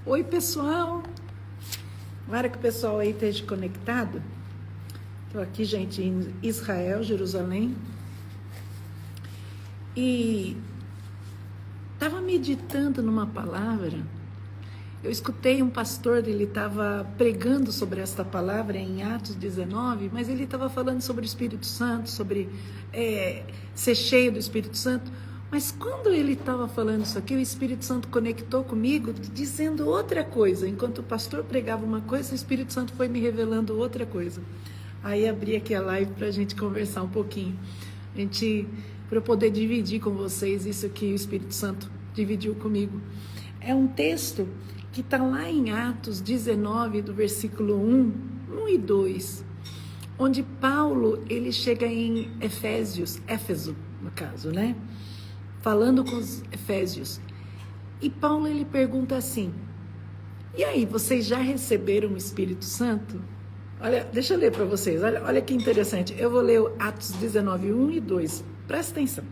Oi, pessoal. Tomara que o pessoal aí esteja conectado. Estou aqui, gente, em Israel, Jerusalém. E estava meditando numa palavra. Eu escutei um pastor, ele estava pregando sobre esta palavra em Atos 19, mas ele estava falando sobre o Espírito Santo, sobre ser cheio do Espírito Santo. Mas quando ele estava falando isso aqui, o Espírito Santo conectou comigo, dizendo outra coisa. Enquanto o pastor pregava uma coisa, o Espírito Santo foi me revelando outra coisa. Aí abri aqui a live para a gente conversar um pouquinho. Para eu poder dividir com vocês isso que o Espírito Santo dividiu comigo. É um texto que está lá em Atos 19, do versículo 1 e 2, onde Paulo, ele chega em Éfeso, no caso, né? Falando com os efésios. E Paulo, ele pergunta assim: e aí, vocês já receberam o Espírito Santo? Olha, deixa eu ler para vocês, olha que interessante. Eu vou ler Atos 19, 1 e 2. Presta atenção.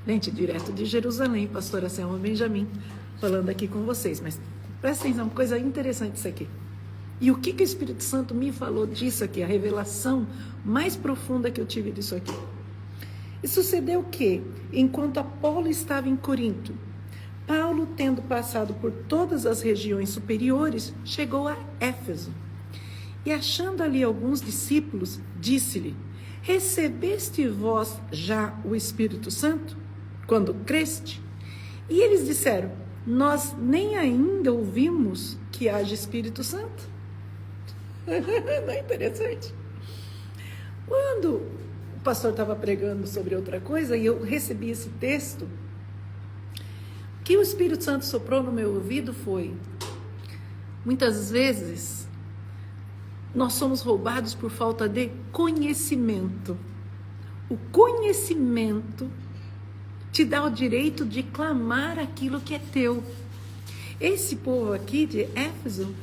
Gente, direto de Jerusalém, pastora Selma Benjamin, falando aqui com vocês. Mas presta atenção, coisa interessante isso aqui. E o que o Espírito Santo me falou disso aqui, a revelação mais profunda que eu tive disso aqui. E sucedeu que, enquanto Apolo estava em Corinto, Paulo, tendo passado por todas as regiões superiores, chegou a Éfeso. E achando ali alguns discípulos, disse-lhe: recebeste vós já o Espírito Santo, quando creste? E eles disseram: nós nem ainda ouvimos que haja Espírito Santo. Não é interessante? Quando o pastor estava pregando sobre outra coisa e eu recebi esse texto, o que o Espírito Santo soprou no meu ouvido foi: muitas vezes nós somos roubados por falta de conhecimento. O conhecimento te dá o direito de clamar aquilo que é teu. Esse povo aqui de Éfeso,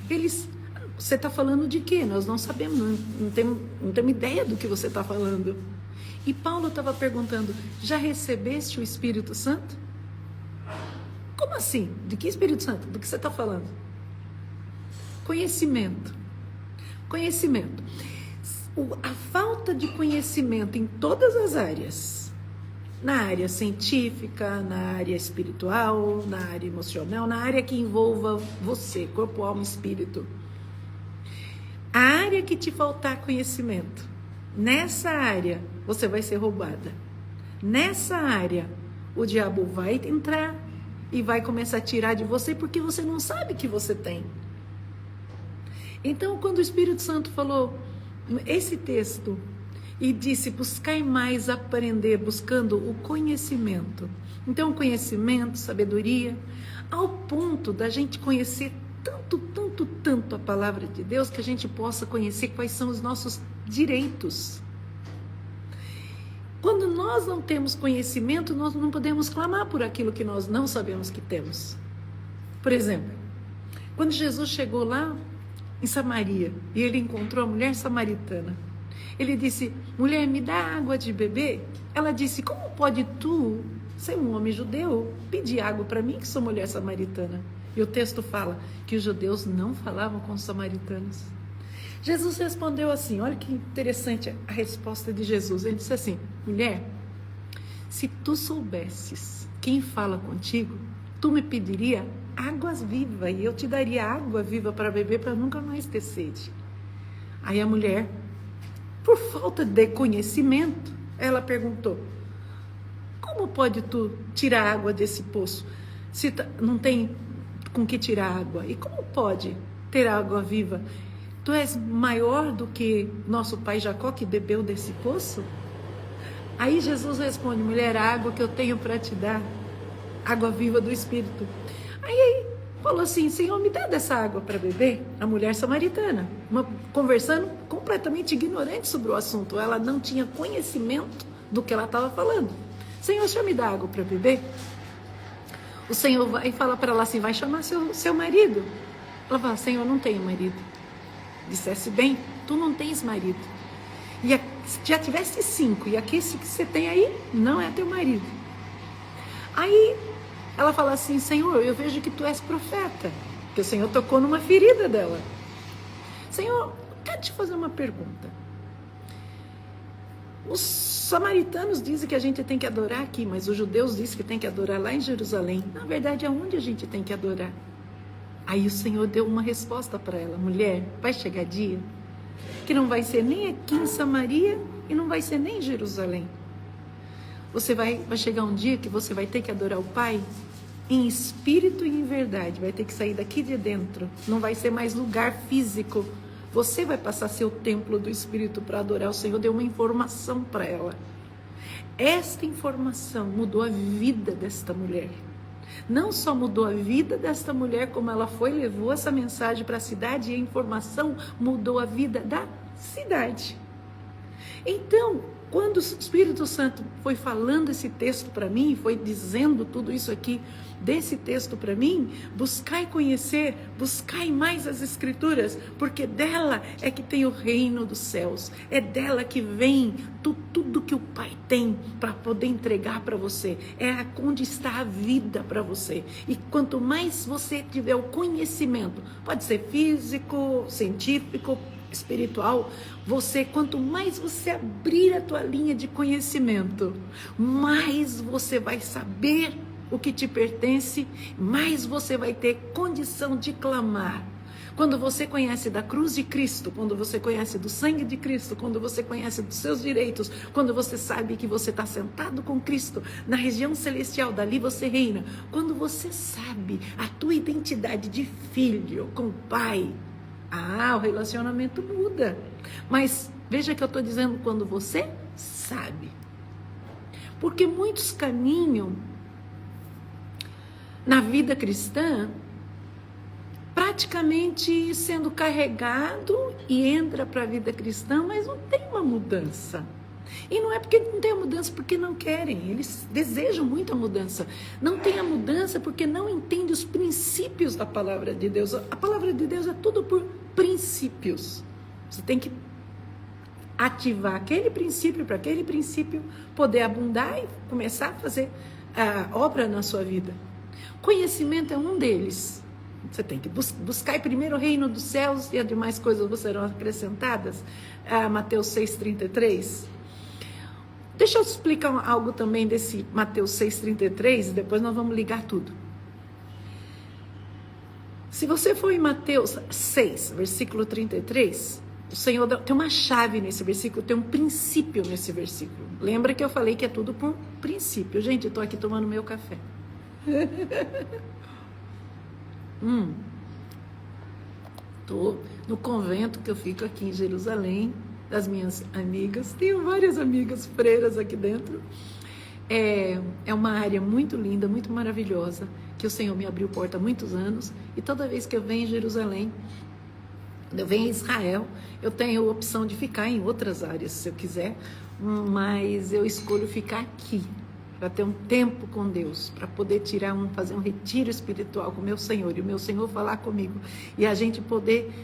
você está falando de quê? Nós não sabemos, não temos ideia do que você está falando. E Paulo estava perguntando: já recebeste o Espírito Santo? Como assim? De que Espírito Santo? Do que você está falando? Conhecimento. A falta de conhecimento em todas as áreas, na área científica, na área espiritual, na área emocional, na área que envolva você, corpo, alma e espírito. A área que te faltar conhecimento, nessa área você vai ser roubada. Nessa área o diabo vai entrar e vai começar a tirar de você porque você não sabe que você tem. Então, quando o Espírito Santo falou esse texto e disse: buscai mais aprender, buscando o conhecimento. Então, conhecimento, sabedoria, ao ponto da gente conhecer tanto a palavra de Deus, que a gente possa conhecer quais são os nossos direitos. Quando nós não temos conhecimento, nós não podemos clamar por aquilo que nós não sabemos que temos. Por exemplo, quando Jesus chegou lá em Samaria e ele encontrou a mulher samaritana, ele disse: mulher, me dá água de beber? Ela disse: como pode tu, ser um homem judeu, pedir água para mim, que sou mulher samaritana? E o texto fala que os judeus não falavam com os samaritanos. Jesus respondeu assim, olha que interessante a resposta de Jesus. Ele disse assim: mulher, se tu soubesses quem fala contigo, tu me pediria águas vivas e eu te daria água viva para beber, para nunca mais ter sede. Aí a mulher, por falta de conhecimento, ela perguntou: como pode tu tirar água desse poço se não tem com que tirar água? E como pode ter água viva? Tu és maior do que nosso pai Jacó, que bebeu desse poço? Aí Jesus responde: mulher, a água que eu tenho para te dar, água viva do Espírito. Aí falou assim: Senhor, me dá dessa água para beber? A mulher samaritana, conversando completamente ignorante sobre o assunto. Ela não tinha conhecimento do que ela estava falando. Senhor, o senhor me dá água para beber? O Senhor vai e fala para ela assim: vai chamar seu marido. Ela fala: Senhor, eu não tenho marido. Dissesse bem, tu não tens marido. E se já tivesse 5, e aqui esse que você tem aí não é teu marido. Aí ela fala assim: Senhor, eu vejo que tu és profeta. porque o Senhor tocou numa ferida dela. Senhor, quero te fazer uma pergunta. Os samaritanos dizem que a gente tem que adorar aqui, mas os judeus dizem que tem que adorar lá em Jerusalém. Na verdade, aonde a gente tem que adorar? Aí o Senhor deu uma resposta para ela: mulher, vai chegar dia que não vai ser nem aqui em Samaria e não vai ser nem em Jerusalém. Vai chegar um dia que você vai ter que adorar o Pai em espírito e em verdade. Vai ter que sair daqui de dentro. Não vai ser mais lugar físico. Você vai passar a ser o templo do Espírito para adorar o Senhor. Deu uma informação para ela. Esta informação mudou a vida desta mulher. Não só mudou a vida desta mulher, como ela levou essa mensagem para a cidade, e a informação mudou a vida da cidade. Então, quando o Espírito Santo foi falando esse texto para mim, foi dizendo tudo isso aqui desse texto para mim, buscai conhecer, buscai mais as Escrituras, porque dela é que tem o reino dos céus, é dela que vem tudo que o Pai tem para poder entregar para você, é onde está a vida para você. E quanto mais você tiver o conhecimento, pode ser físico, científico, espiritual, quanto mais você abrir a tua linha de conhecimento, mais você vai saber o que te pertence, mais você vai ter condição de clamar. Quando você conhece da cruz de Cristo, quando você conhece do sangue de Cristo, quando você conhece dos seus direitos, quando você sabe que você está sentado com Cristo na região celestial, dali você reina, quando você sabe a tua identidade de filho com o Pai, o relacionamento muda. Mas veja que eu estou dizendo quando você sabe. Porque muitos caminham na vida cristã praticamente sendo carregado e entra para a vida cristã, mas não tem uma mudança. E não é porque não tem a mudança, porque não querem, eles desejam muito a mudança. Não tem a mudança porque não entendem os princípios da palavra de Deus. A palavra de Deus é tudo por princípios. Você tem que ativar aquele princípio para aquele princípio poder abundar e começar a fazer a obra na sua vida. Conhecimento é um deles. Você tem que buscar primeiro o reino dos céus e as demais coisas vos serão acrescentadas. Mateus 6,33. Deixa eu explicar algo também desse Mateus 6,33 e depois nós vamos ligar tudo. Se você for em Mateus 6, versículo 33, o Senhor tem uma chave nesse versículo, tem um princípio nesse versículo. Lembra que eu falei que é tudo por princípio. Gente, eu estou aqui tomando meu café. Estou no convento que eu fico aqui em Jerusalém, das minhas amigas. Tenho várias amigas freiras aqui dentro. É uma área muito linda, muito maravilhosa, que o Senhor me abriu porta há muitos anos. E toda vez que eu venho em Jerusalém, quando eu venho em Israel, eu tenho a opção de ficar em outras áreas, se eu quiser, mas eu escolho ficar aqui, para ter um tempo com Deus, para poder fazer um retiro espiritual com o meu Senhor, e o meu Senhor falar comigo, e a gente poder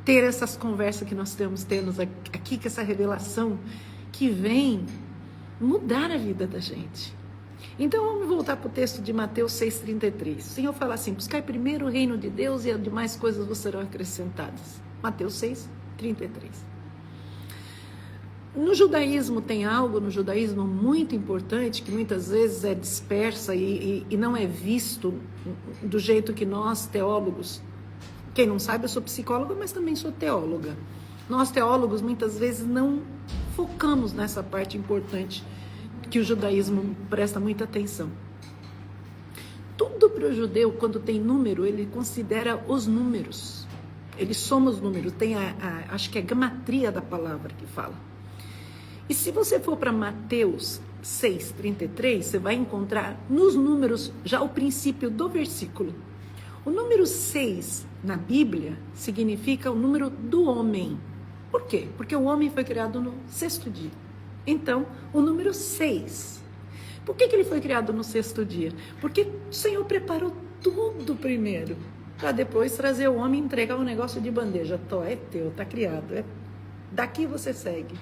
ter essas conversas que nós temos aqui, com essa revelação que vem mudar a vida da gente. Então vamos voltar para o texto de Mateus 6,33. O Senhor fala assim: buscai primeiro o reino de Deus e as demais coisas vos serão acrescentadas. Mateus 6,33. No judaísmo tem algo, no judaísmo muito importante, que muitas vezes é dispersa e não é visto do jeito que nós teólogos, quem não sabe, eu sou psicóloga, mas também sou teóloga. Nós teólogos muitas vezes não focamos nessa parte importante que o judaísmo presta muita atenção. Tudo para o judeu, quando tem número, ele considera os números. Ele soma os números, tem acho que é a gematria da palavra que fala. E se você for para Mateus 6,33, você vai encontrar nos números já o princípio do versículo. O número 6 na Bíblia significa o número do homem. Por quê? Porque o homem foi criado no sexto dia. Então, o número 6. Por que ele foi criado no sexto dia? Porque o Senhor preparou tudo primeiro, para depois trazer o homem e entregar um negócio de bandeja. É teu, está criado. Daqui você segue.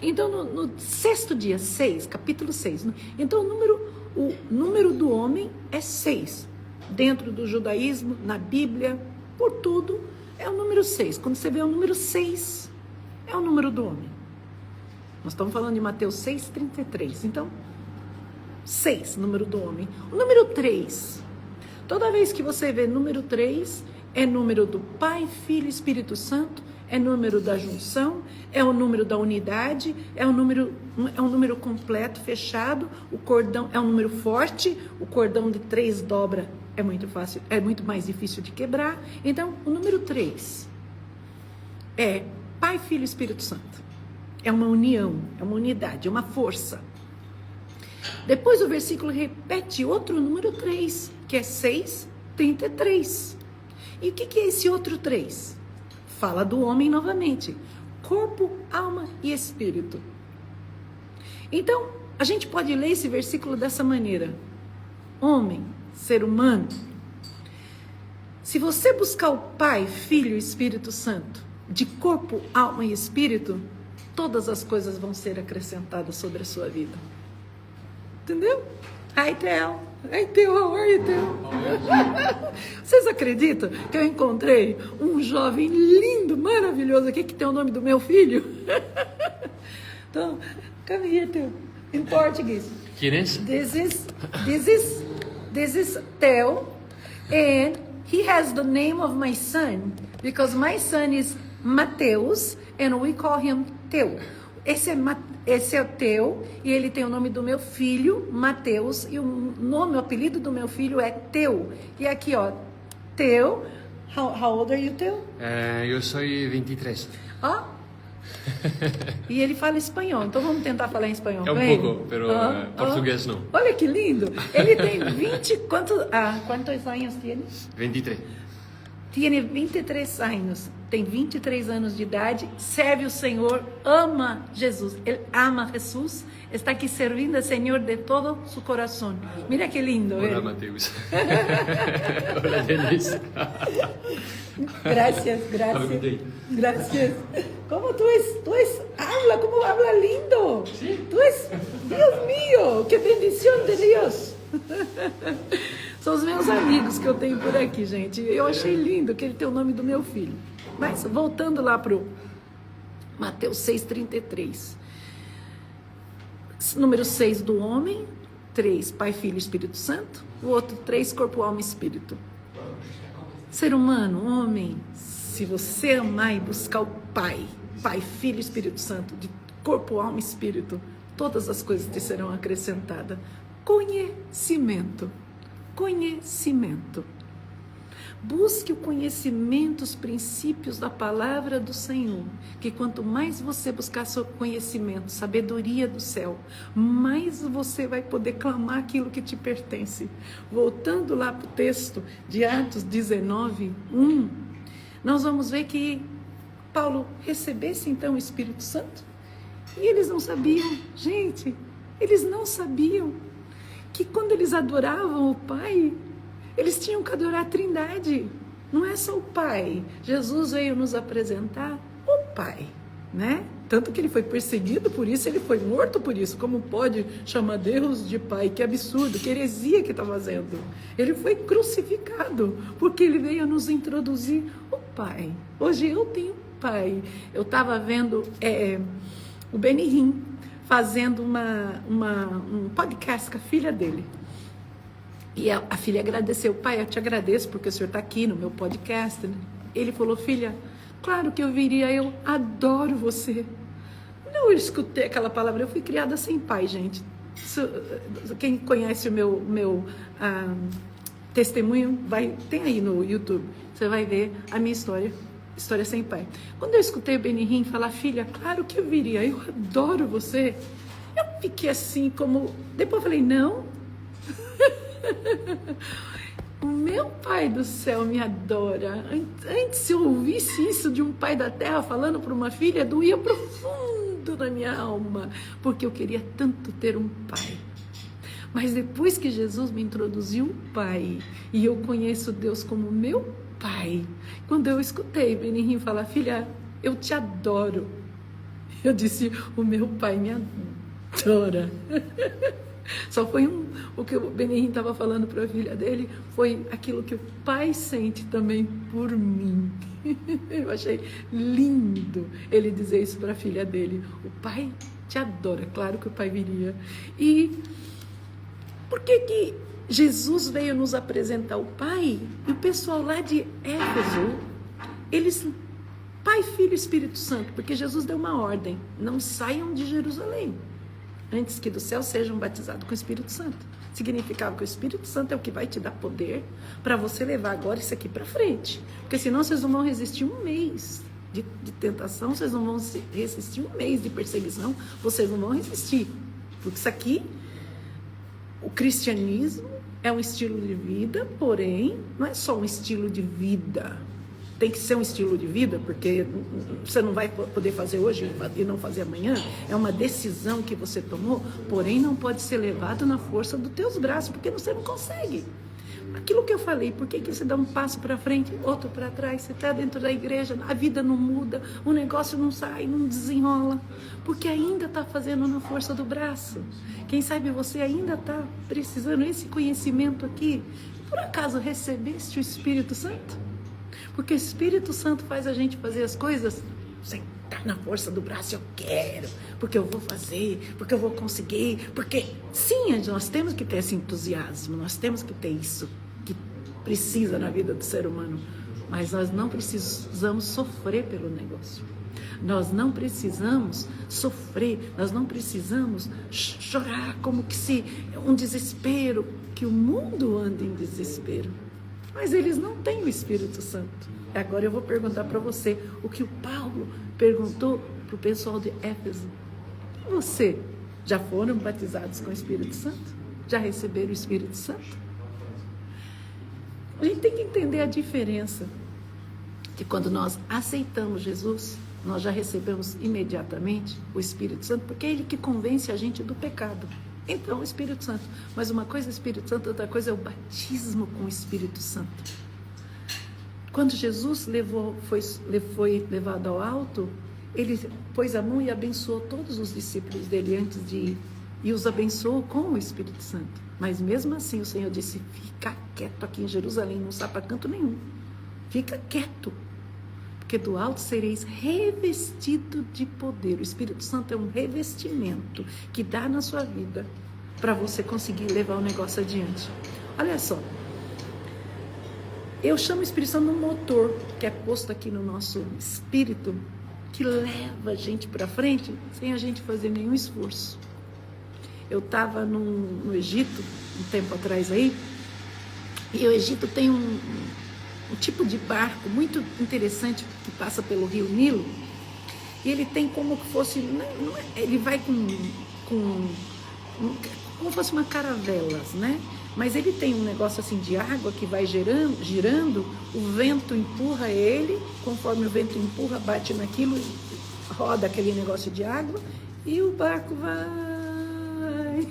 Então, no sexto dia, 6, capítulo 6. Então, o número do homem é 6. dentro do judaísmo, na Bíblia, por tudo, é o número 6. Quando você vê o número 6, é o número do homem. Nós estamos falando de Mateus 6,33. Então, 6, número do homem. O número 3, toda vez que você vê número 3, é número do Pai, Filho e Espírito Santo, é número da junção, é o número da unidade, é um número completo, fechado, o cordão é um número forte, o cordão de 3 dobra é muito fácil, é muito mais difícil de quebrar. Então, o número 3 é Pai, Filho e Espírito Santo. É uma união, é uma unidade, é uma força. Depois o versículo repete outro número 3, que é 6:33. E o que é esse outro 3? Fala do homem novamente. Corpo, alma e espírito. Então, a gente pode ler esse versículo dessa maneira. Homem, ser humano. Se você buscar o Pai, Filho e Espírito Santo, de corpo, alma e espírito, todas as coisas vão ser acrescentadas sobre a sua vida. Entendeu? Hi, Theo. Hi, Theo. How are you, Theo? Vocês acreditam que eu encontrei um jovem lindo, maravilhoso aqui, que tem o nome do meu filho? Então, come here, Theo. In Portuguese. ¿Quién es? This is Theo, and he has the name of my son, because my son is Mateus, and we call him Theo. Esse é o Theo, e ele tem o nome do meu filho, Mateus, e o apelido do meu filho é Theo. E aqui, ó, Theo, how old are you, Theo? Eu sou 23. Ó, e ele fala espanhol, então vamos tentar falar em espanhol. É um pouco, mas português não. Olha que lindo, ele tem 20, quantos anos tem? 23. Tem 23 anos, tem 23 anos de idade, serve o Senhor, ama Jesus, ele ama Jesus, está aqui servindo ao Senhor de todo seu coração. Mira que lindo. Olá, Mateus. Olá, Denise. Gracias. Como tú habla lindo. Sí. Dios mío, que bendición de Dios. São os meus amigos que eu tenho por aqui, gente. Eu achei lindo que ele tem o nome do meu filho. Mas, voltando lá para o Mateus 6,33. Número 6 do homem, 3, Pai, Filho e Espírito Santo. O outro 3, corpo, alma e espírito. Ser humano, homem, se você amar e buscar o Pai, Filho e Espírito Santo, de corpo, alma e espírito, todas as coisas te serão acrescentadas. Conhecimento. Busque o conhecimento, os princípios da palavra do Senhor, que quanto mais você buscar seu conhecimento, sabedoria do céu, mais você vai poder clamar aquilo que te pertence. Voltando lá para o texto de Atos 19:1, nós vamos ver que Paulo recebesse então o Espírito Santo, e eles não sabiam, gente, eles não sabiam que quando eles adoravam o Pai, eles tinham que adorar a Trindade. Não é só o Pai. Jesus veio nos apresentar o Pai, né? Tanto que ele foi perseguido por isso, ele foi morto por isso. Como pode chamar Deus de Pai? Que absurdo, que heresia que está fazendo. Ele foi crucificado, porque ele veio nos introduzir o Pai. Hoje eu tenho Pai. Eu estava vendo o Benihim fazendo um podcast com a filha dele. E a filha agradeceu. Pai, eu te agradeço porque o senhor está aqui no meu podcast. Ele falou, filha, claro que eu viria, eu adoro você. Não, eu escutei aquela palavra, eu fui criada sem pai, gente. Quem conhece o meu testemunho, tem aí no YouTube, você vai ver a minha história sem pai. Quando eu escutei o Benihim falar, filha, claro que eu viria, eu adoro você. Eu fiquei assim como, depois eu falei, não. O meu pai do céu me adora. Antes, se eu ouvisse isso de um pai da terra falando para uma filha, doía profundo na minha alma, porque eu queria tanto ter um pai. Mas depois que Jesus me introduziu o Pai, e eu conheço Deus como meu Pai, quando eu escutei Benihim falar, filha, eu te adoro, eu disse, o meu Pai me adora. Só foi o que o Benihim estava falando para a filha dele, foi aquilo que o pai sente também por mim. Eu achei lindo ele dizer isso para a filha dele. O pai te adora, claro que o pai viria. E por que Jesus veio nos apresentar o Pai? E o pessoal lá de Éfeso, eles, Pai, Filho e Espírito Santo, porque Jesus deu uma ordem: não saiam de Jerusalém antes que do céu sejam batizados com o Espírito Santo. Significava que o Espírito Santo é o que vai te dar poder para você levar agora isso aqui para frente. Porque senão vocês não vão resistir um mês de tentação, vocês não vão resistir um mês de perseguição, vocês não vão resistir. Porque isso aqui, o cristianismo é um estilo de vida, porém, não é só um estilo de vida. Tem que ser um estilo de vida, porque você não vai poder fazer hoje e não fazer amanhã. É uma decisão que você tomou, porém não pode ser levado na força dos teus braços, porque você não consegue. Aquilo que eu falei, por que você dá um passo para frente, outro para trás? Você está dentro da igreja, a vida não muda, o negócio não sai, não desenrola, porque ainda está fazendo na força do braço. Quem sabe você ainda está precisando desse conhecimento aqui. Por acaso recebeste o Espírito Santo? Porque o Espírito Santo faz a gente fazer as coisas sem estar na força do braço. Eu quero, porque eu vou fazer, porque eu vou conseguir, porque sim, nós temos que ter esse entusiasmo, nós temos que ter isso que precisa na vida do ser humano, mas nós não precisamos sofrer pelo negócio. Nós não precisamos sofrer, nós não precisamos chorar como que se um desespero, que o mundo anda em desespero. Mas eles não têm o Espírito Santo. Agora eu vou perguntar para você o que o Paulo perguntou para o pessoal de Éfeso. E você? Já foram batizados com o Espírito Santo? Já receberam o Espírito Santo? A gente tem que entender a diferença. Que quando nós aceitamos Jesus, nós já recebemos imediatamente o Espírito Santo, porque é Ele que convence a gente do pecado. Então, o Espírito Santo. Mas uma coisa é o Espírito Santo, outra coisa é o batismo com o Espírito Santo. Quando Jesus foi levado ao alto, ele pôs a mão e abençoou todos os discípulos dele antes de ir. E os abençoou com o Espírito Santo. Mas mesmo assim o Senhor disse: fica quieto aqui em Jerusalém, não sai para canto nenhum. Fica quieto. Porque do alto sereis revestido de poder. O Espírito Santo é um revestimento que dá na sua vida para você conseguir levar o negócio adiante. Olha só, eu chamo o Espírito Santo de um motor que é posto aqui no nosso espírito, que leva a gente para frente sem a gente fazer nenhum esforço. Eu estava no Egito um tempo atrás aí, e o Egito tem um tipo de barco muito interessante que passa pelo rio Nilo, e ele tem como que fosse, ele vai como fosse uma caravelas, né? Mas ele tem um negócio assim de água que vai girando, o vento empurra ele, conforme o vento empurra, bate naquilo, roda aquele negócio de água, e o barco vai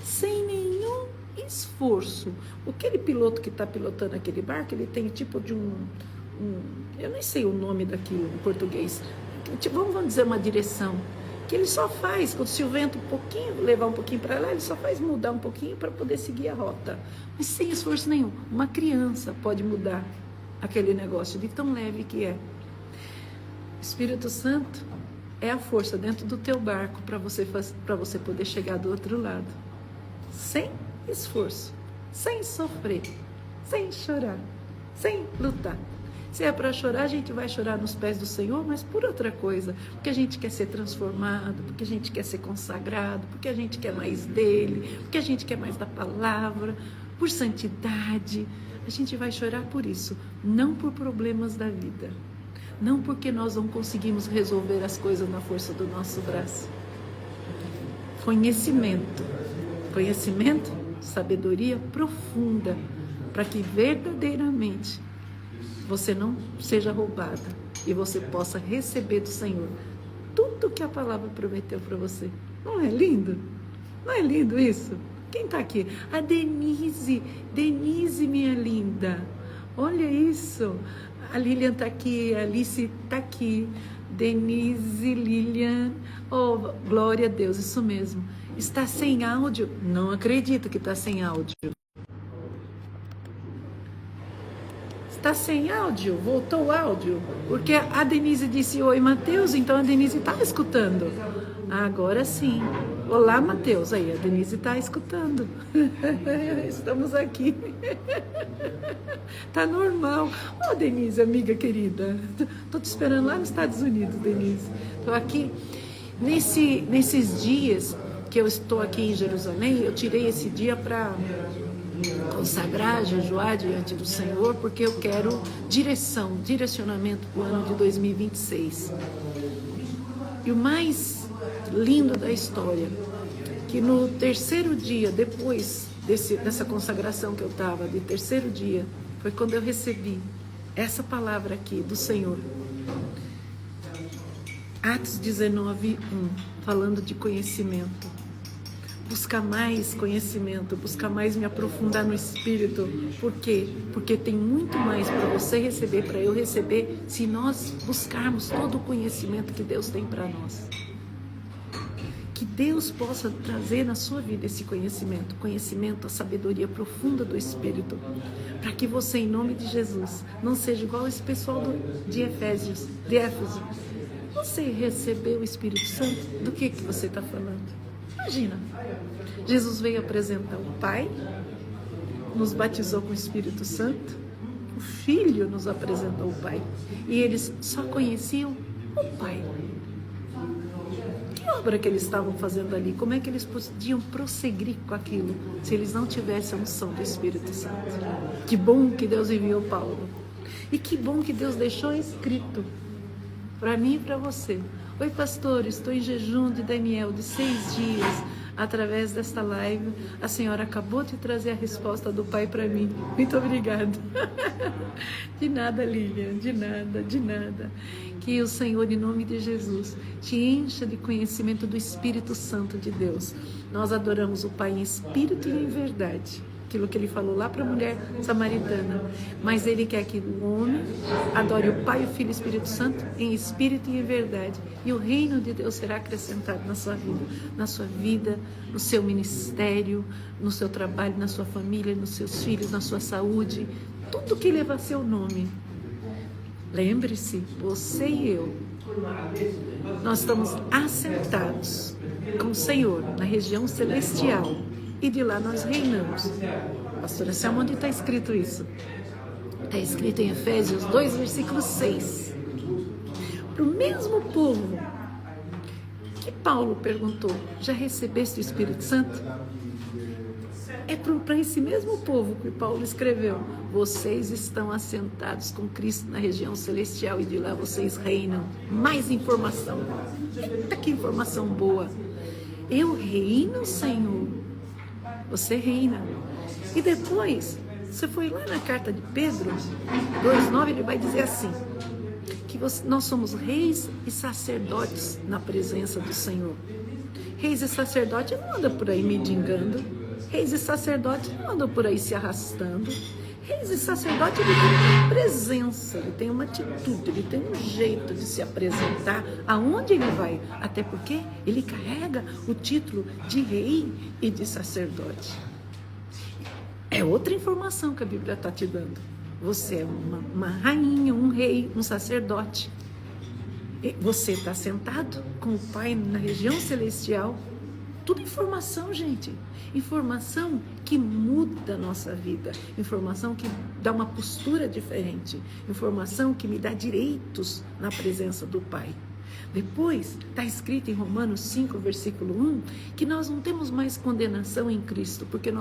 sem nenhum esforço. Aquele piloto que está pilotando aquele barco, ele tem tipo de eu nem sei o nome daquilo em português, tipo, vamos dizer uma direção, que ele só faz, se o vento levar um pouquinho para lá, ele só faz mudar um pouquinho para poder seguir a rota, mas sem esforço nenhum. Uma criança pode mudar aquele negócio de tão leve que é. O Espírito Santo é a força dentro do teu barco para você poder chegar do outro lado, sem esforço, sem sofrer, sem chorar, sem lutar. Se é para chorar, a gente vai chorar nos pés do Senhor, mas por outra coisa, porque a gente quer ser transformado, porque a gente quer ser consagrado, porque a gente quer mais dele, porque a gente quer mais da palavra, por santidade. A gente vai chorar por isso, não por problemas da vida, não porque nós não conseguimos resolver as coisas na força do nosso braço. Conhecimento, sabedoria profunda, para que verdadeiramente você não seja roubada e você possa receber do Senhor tudo que a palavra prometeu para você. Não é lindo? Não é lindo isso? Quem está aqui? A Denise, minha linda. Olha isso. A Lilian está aqui, a Alice está aqui, Denise Lilian, oh, glória a Deus, isso mesmo. Está sem áudio? Não acredito que está sem áudio. Está sem áudio? Voltou o áudio? Porque a Denise disse oi, Mateus, então a Denise estava escutando. Agora sim. Olá, Mateus. Aí, a Denise está escutando. Estamos aqui. Tá normal. Oh, Denise, amiga querida. Estou te esperando lá nos Estados Unidos, Denise. Estou aqui. Nesses dias que eu estou aqui em Jerusalém, eu tirei esse dia para consagrar, jejuar diante do Senhor, porque eu quero direcionamento para o ano de 2026. E o mais lindo da história, que no terceiro dia, depois dessa consagração que eu estava, de terceiro dia, foi quando eu recebi essa palavra aqui do Senhor. Atos 19:1, falando de conhecimento. Buscar mais conhecimento, buscar mais me aprofundar no Espírito. Por quê? Porque tem muito mais para você receber, para eu receber, se nós buscarmos todo o conhecimento que Deus tem para nós. Que Deus possa trazer na sua vida esse conhecimento, a sabedoria profunda do Espírito, para que você, em nome de Jesus, não seja igual esse pessoal de Éfeso. Você recebeu o Espírito Santo? Do que você está falando? Imagina, Jesus veio apresentar o Pai, nos batizou com o Espírito Santo, o Filho nos apresentou o Pai, e eles só conheciam o Pai. Que obra que eles estavam fazendo ali? Como é que eles podiam prosseguir com aquilo se eles não tivessem a unção do Espírito Santo? Que bom que Deus enviou Paulo, e que bom que Deus deixou escrito para mim e para você. Oi, pastor, estou em jejum de Daniel de 6 dias. Através desta live, a senhora acabou de trazer a resposta do Pai para mim. Muito obrigada. De nada, Lilian, de nada. Que o Senhor, em nome de Jesus, te encha de conhecimento do Espírito Santo de Deus. Nós adoramos o Pai em espírito e em verdade. Aquilo que ele falou lá para a mulher samaritana. Mas ele quer que o homem adore o Pai, o Filho e o Espírito Santo em espírito e em verdade. E o reino de Deus será acrescentado na sua vida, no seu ministério, no seu trabalho, na sua família, nos seus filhos, na sua saúde. Tudo que leva seu nome. Lembre-se, você e eu, nós estamos assentados com o Senhor na região celestial. E de lá nós reinamos. Pastora Selma, onde está escrito isso? Está escrito em Efésios 2, versículo 6. Para o mesmo povo que Paulo perguntou, já recebeste o Espírito Santo? É para esse mesmo povo que Paulo escreveu. Vocês estão assentados com Cristo na região celestial e de lá vocês reinam. Mais informação. Eita, que informação boa. Eu reino, Senhor. Você reina. E depois, você foi lá na carta de Pedro 2,9, ele vai dizer assim, que nós somos reis e sacerdotes na presença do Senhor. Reis e sacerdotes não andam por aí mendigando. Reis e sacerdotes não andam por aí se arrastando. Reis e sacerdotes, ele tem uma presença, ele tem uma atitude, ele tem um jeito de se apresentar aonde ele vai. Até porque ele carrega o título de rei e de sacerdote. É outra informação que a Bíblia está te dando. Você é uma rainha, um rei, um sacerdote. Você está sentado com o Pai na região celestial. Tudo informação, gente. Informação que muda a nossa vida. Informação que dá uma postura diferente. Informação que me dá direitos na presença do Pai. Depois, está escrito em Romanos 5, versículo 1, que nós não temos mais condenação em Cristo, porque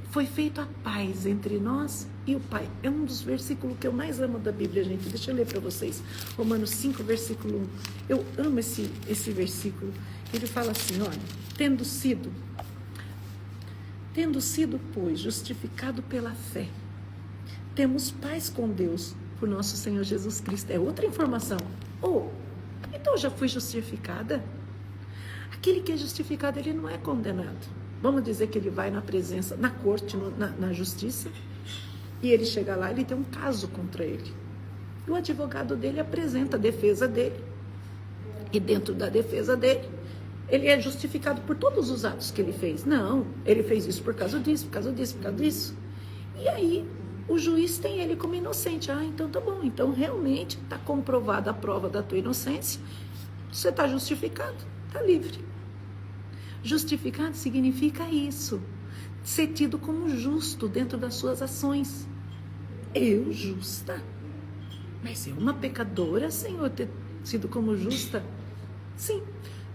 foi feito a paz entre nós e o Pai. É um dos versículos que eu mais amo da Bíblia, gente. Deixa eu ler para vocês. Romanos 5, versículo 1. Eu amo esse versículo. Ele fala assim, olha, tendo sido, pois, justificado pela fé, temos paz com Deus por nosso Senhor Jesus Cristo. É outra informação. Então eu já fui justificada? Aquele que é justificado, ele não é condenado. Vamos dizer que ele vai na presença, na corte, na justiça, e ele chega lá, ele tem um caso contra ele. E o advogado dele apresenta a defesa dele. E dentro da defesa dele, ele é justificado por todos os atos que ele fez. Não, ele fez isso por causa disso, por causa disso, por causa disso. E aí, o juiz tem ele como inocente. Ah, então tá bom. Então, realmente, está comprovada a prova da tua inocência. Você está justificado, está livre. Justificado significa isso. Ser tido como justo dentro das suas ações. Eu, justa? Mas eu, uma pecadora, Senhor, ter sido como justa? Sim,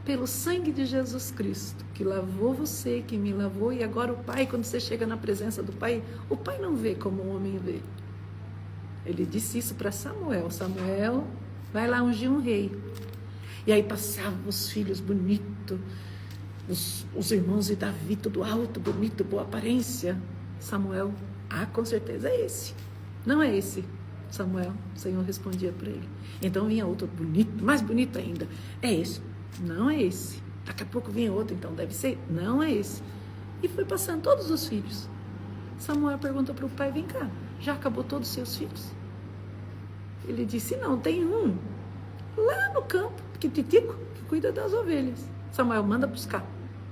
pelo sangue de Jesus Cristo, que lavou você, que me lavou, e agora o Pai, quando você chega na presença do Pai, o Pai não vê como o homem vê. Ele disse isso para Samuel. Samuel, vai lá ungir um rei. E aí passavam os filhos bonitos, os irmãos de Davi, tudo alto, bonito, boa aparência. Samuel, com certeza é esse. Não é esse, Samuel. O Senhor respondia para ele. Então vinha outro bonito, mais bonito ainda. É esse. Não é esse. Daqui a pouco vinha outro, então deve ser. Não é esse. E foi passando todos os filhos. Samuel pergunta para o pai, vem cá, já acabou todos os seus filhos? Ele disse, não, tem um lá no campo, Titico, que cuida das ovelhas. Samuel, manda buscar,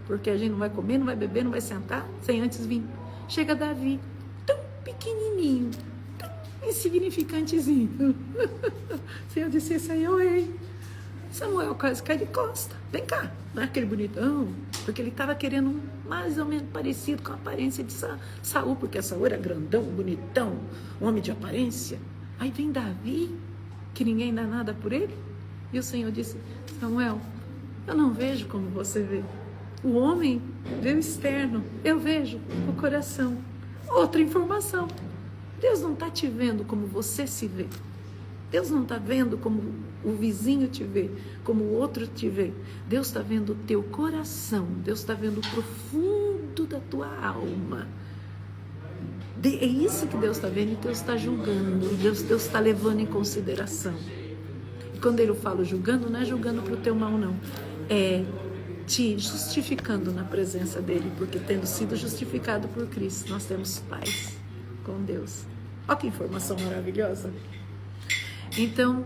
porque a gente não vai comer, não vai beber, não vai sentar, sem antes vir. Chega Davi, tão pequenininho, tão insignificantezinho. O Senhor disse, esse aí é o rei. Samuel quase cai de costa. Vem cá, não é aquele bonitão? Porque ele estava querendo um mais ou menos parecido com a aparência de Saul, porque Saul era grandão, bonitão, homem de aparência. Aí vem Davi, que ninguém dá nada por ele. E o Senhor disse, Samuel, eu não vejo como você vê. O homem vê o externo, eu vejo o coração. Outra informação, Deus não está te vendo como você se vê. Deus não está vendo como o vizinho te vê, como o outro te vê. Deus está vendo o teu coração, Deus está vendo o profundo da tua alma. É isso que Deus está vendo e Deus está julgando, Deus está levando em consideração. E quando eu falo julgando, não é julgando para o teu mal, não. É te justificando na presença dele, porque tendo sido justificado por Cristo, nós temos paz com Deus. Olha que informação maravilhosa. Então,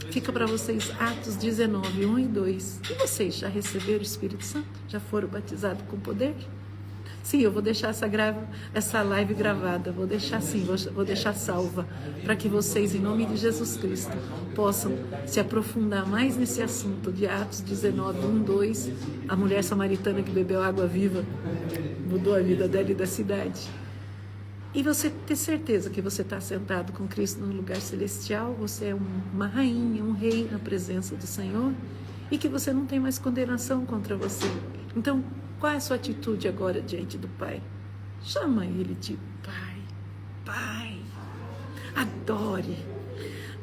fica para vocês Atos 19, 1 e 2. E vocês já receberam o Espírito Santo? Já foram batizados com poder? Sim, eu vou deixar essa live gravada, vou deixar sim, vou deixar salva, para que vocês, em nome de Jesus Cristo, possam se aprofundar mais nesse assunto de Atos 19, 1, 2, a mulher samaritana que bebeu água viva, mudou a vida dela e da cidade. E você ter certeza que você está sentado com Cristo no lugar celestial, você é uma rainha, um rei na presença do Senhor, e que você não tem mais condenação contra você. Então, qual é a sua atitude agora diante do Pai? Chama Ele de Pai, Pai, adore,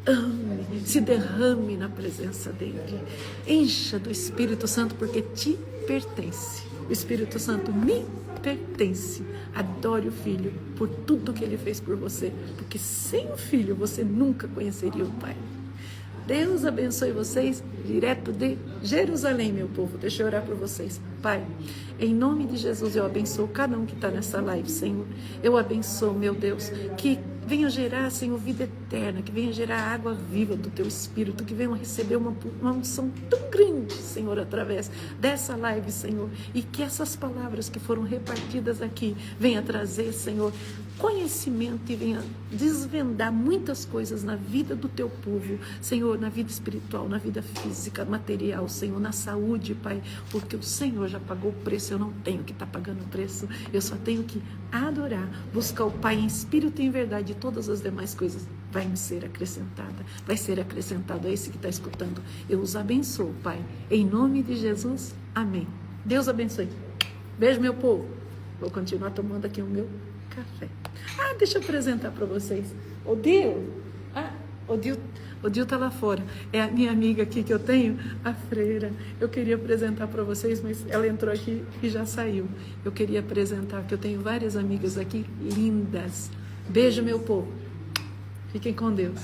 ame, se derrame na presença dEle, encha do Espírito Santo, porque te pertence. O Espírito Santo me pertence. Adore o Filho por tudo que Ele fez por você, porque sem o Filho você nunca conheceria o Pai. Deus abençoe vocês direto de Jerusalém, meu povo. Deixa eu orar por vocês. Pai, em nome de Jesus, eu abençoo cada um que está nessa live, Senhor. Eu abençoo, meu Deus, que venha gerar, Senhor, vida eterna, que venha gerar água viva do Teu Espírito, que venham receber uma unção tão grande, Senhor, através dessa live, Senhor, e que essas palavras que foram repartidas aqui venha trazer, Senhor, conhecimento e venha desvendar muitas coisas na vida do Teu povo, Senhor, na vida espiritual, na vida física, material, Senhor, na saúde, Pai, porque o Senhor já pagou o preço, eu não tenho que estar pagando o preço, eu só tenho que adorar, buscar o Pai em espírito e em verdade, e todas as demais coisas vai me ser acrescentada, vai ser acrescentado a esse que está escutando. Eu os abençoo, Pai, em nome de Jesus, amém. Deus abençoe. Beijo, meu povo. Vou continuar tomando aqui o meu café. Deixa eu apresentar para vocês. Odil. Odil está lá fora. É a minha amiga aqui que eu tenho, a freira. Eu queria apresentar para vocês, mas ela entrou aqui e já saiu. Eu queria apresentar, porque eu tenho várias amigas aqui lindas. Beijo, meu povo. Fiquem com Deus.